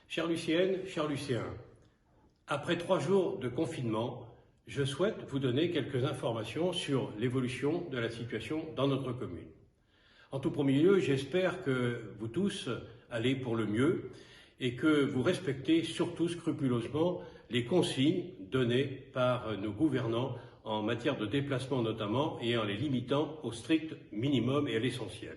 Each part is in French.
Chères Luciennes, chers Lucéens, après 3 jours de confinement, je souhaite vous donner quelques informations sur l'évolution de la situation dans notre commune. En tout premier lieu, j'espère que vous tous allez pour le mieux et que vous respectez surtout scrupuleusement les consignes données par nos gouvernants en matière de déplacement notamment et en les limitant au strict minimum et à l'essentiel.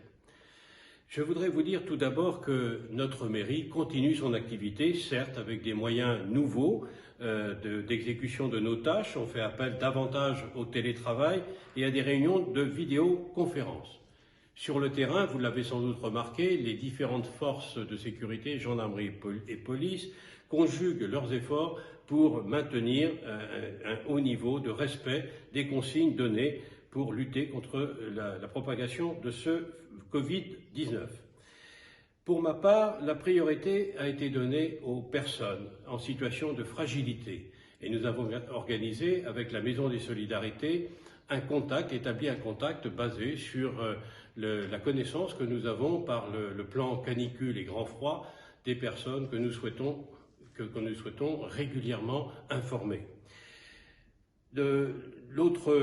Je voudrais vous dire tout d'abord que notre mairie continue son activité, certes avec des moyens nouveaux d'exécution de nos tâches. On fait appel davantage au télétravail et à des réunions de vidéoconférence. Sur le terrain, vous l'avez sans doute remarqué, les différentes forces de sécurité, gendarmerie et police, conjuguent leurs efforts pour maintenir un haut niveau de respect des consignes données pour lutter contre la propagation de ce Covid-19. Pour ma part, la priorité a été donnée aux personnes en situation de fragilité et nous avons organisé avec la Maison des Solidarités établi un contact basé sur la connaissance que nous avons par le plan canicule et grand froid des personnes que nous souhaitons régulièrement informer. L'autre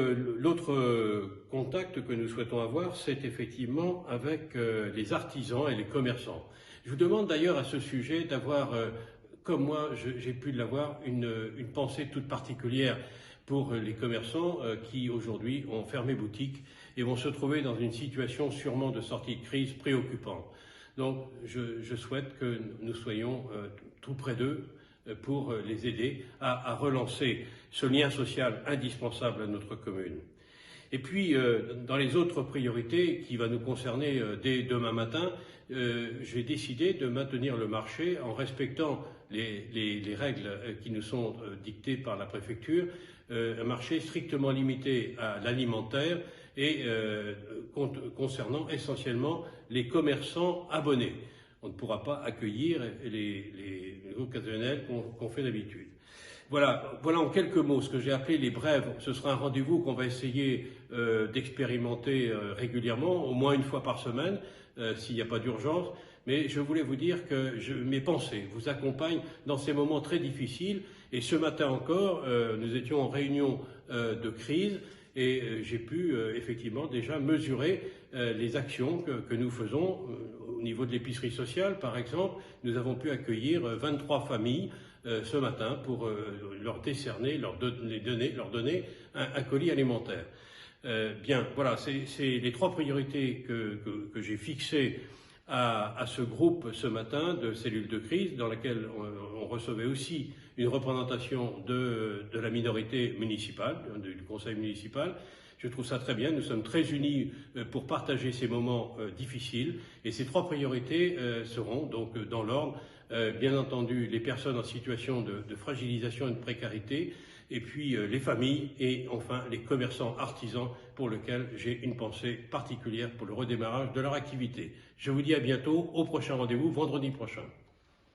contact que nous souhaitons avoir, c'est effectivement avec les artisans et les commerçants. Je vous demande d'ailleurs à ce sujet d'avoir, comme moi j'ai pu l'avoir, une pensée toute particulière pour les commerçants qui aujourd'hui ont fermé boutique et vont se trouver dans une situation sûrement de sortie de crise préoccupante. Donc je souhaite que nous soyons tout près d'eux pour les aider à relancer ce lien social indispensable à notre commune. Et puis, dans les autres priorités qui va nous concerner dès demain matin, j'ai décidé de maintenir le marché en respectant les règles qui nous sont dictées par la préfecture, un marché strictement limité à l'alimentaire et concernant essentiellement les commerçants abonnés. On ne pourra pas accueillir les occasionnels qu'on fait d'habitude. Voilà en quelques mots ce que j'ai appelé les brèves. Ce sera un rendez-vous qu'on va essayer d'expérimenter régulièrement, au moins une fois par semaine, s'il n'y a pas d'urgence. Mais je voulais vous dire que mes pensées vous accompagnent dans ces moments très difficiles. Et ce matin encore, nous étions en réunion de crise et j'ai pu effectivement déjà mesurer les actions que nous faisons. Au niveau de l'épicerie sociale, par exemple, nous avons pu accueillir 23 familles ce matin pour leur décerner, leur donner un colis alimentaire. Bien, voilà, c'est les 3 priorités que j'ai fixées à ce groupe ce matin de cellules de crise dans laquelle on recevait aussi une représentation de la minorité municipale, du conseil municipal. Je trouve ça très bien, nous sommes très unis pour partager ces moments difficiles et ces 3 priorités seront donc dans l'ordre, bien entendu les personnes en situation de fragilisation et de précarité et puis les familles et enfin les commerçants artisans pour lesquels j'ai une pensée particulière pour le redémarrage de leur activité. Je vous dis à bientôt, au prochain rendez-vous vendredi prochain.